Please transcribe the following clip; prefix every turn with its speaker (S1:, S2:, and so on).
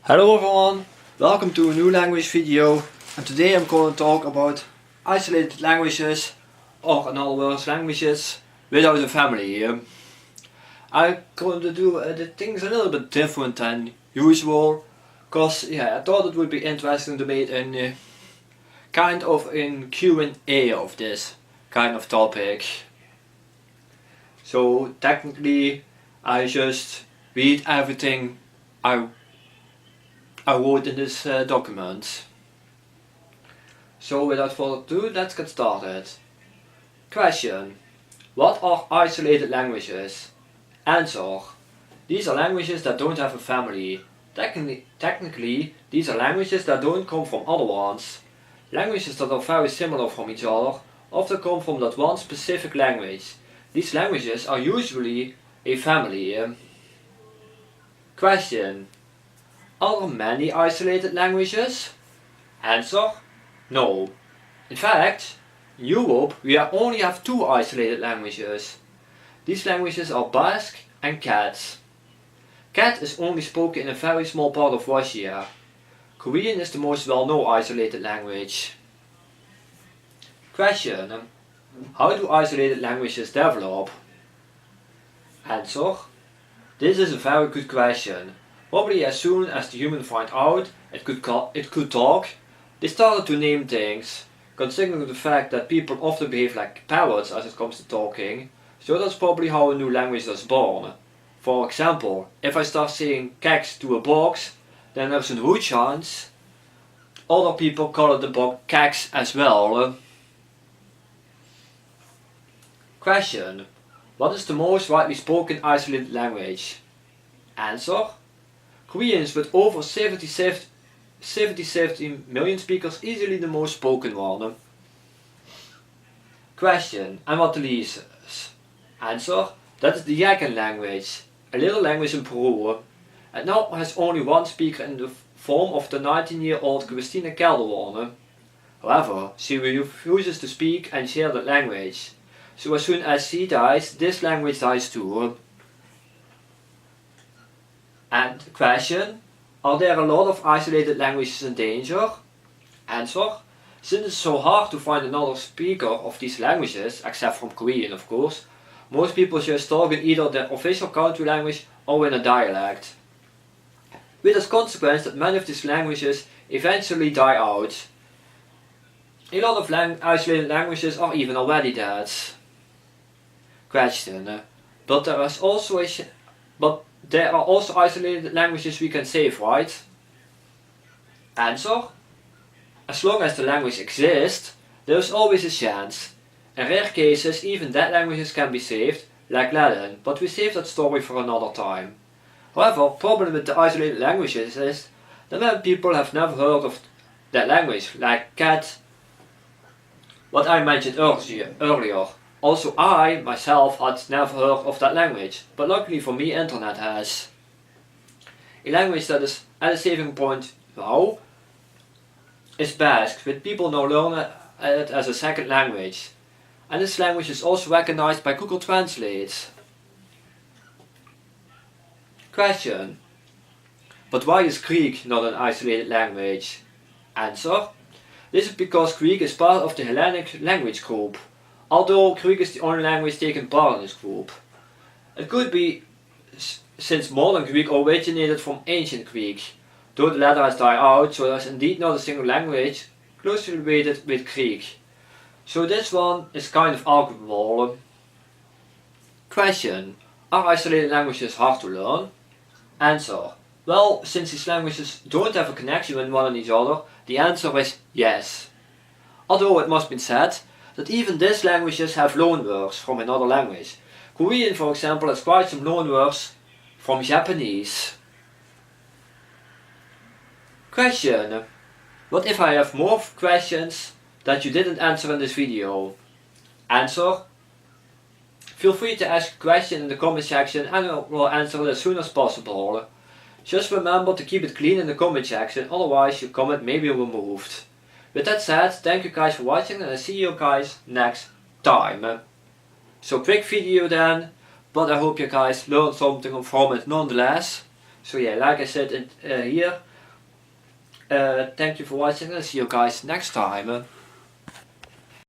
S1: Hello everyone, welcome to a new language video, and today I'm going to talk about isolated languages, or in other words languages without a family. I'm going to do the things a little bit different than usual, because I thought it would be interesting to make a kind of a Q&A of this kind of topic. So technically I just read everything I wrote in this document. So without further ado, let's get started. Question: what are isolated languages? Answer: these are languages that don't have a family. Technically, these are languages that don't come from other ones. Languages that are very similar from each other often come from that one specific language. These languages are usually a family. Question: are there many isolated languages? Answer: no. In fact, in Europe we only have two isolated languages. These languages are Basque and Cat. Cat is only spoken in a very small part of Russia. Korean is the most well-known isolated language. Question: how do isolated languages develop? Answer: this is a very good question. Probably as soon as the human find out it could talk, they started to name things, considering the fact that people often behave like parrots as it comes to talking, so that's probably how a new language is born. For example, if I start saying keks to a box, then there's a good chance other people call the box keks as well. Question: what is the most widely spoken isolated language? Answer: Koreans, with over 77 million speakers, easily the most spoken one. Question: and what is? Answer: that is the Yakan language, a little language in Peru. It now has only one speaker in the form of the 19-year-old Christina Calderone. However, she refuses to speak and share that language. So as soon as she dies, this language dies too. And question: are there a lot of isolated languages in danger? Answer: since it's so hard to find another speaker of these languages, except from Korean of course, most people just talk in either their official country language or in a dialect. With as consequence that many of these languages eventually die out. A lot of isolated languages are even already dead. Question: but there are also isolated languages we can save, right? Answer: as long as the language exists, there is always a chance. In rare cases, even dead languages can be saved, like Latin, but we save that story for another time. However, problem with the isolated languages is that many people have never heard of that language, like Cat, what I mentioned earlier. Also I, myself, had never heard of that language, but luckily for me internet has. A language that is at a saving point now is Basque, with people now learn it as a second language. And this language is also recognized by Google Translate. Question: but why is Greek not an isolated language? Answer: this is because Greek is part of the Hellenic language group, although Greek is the only language taking part in this group. It could be since modern Greek originated from ancient Greek, though the latter has died out, so there's indeed not a single language closely related with Greek. So this one is kind of arguable. Question: are isolated languages hard to learn? Answer: well, since these languages don't have a connection with one another, the answer is yes. Although it must be said that even these languages have loanwords from another language. Korean, for example, has quite some loanwords from Japanese. Question: what if I have more questions that you didn't answer in this video? Answer: feel free to ask a question in the comment section and I will answer it as soon as possible. Just remember to keep it clean in the comment section, otherwise your comment may be removed. With that said, thank you guys for watching and I see you guys next time. So quick video then, but I hope you guys learned something from it nonetheless. So yeah, like I said here, Thank you for watching and see you guys next time.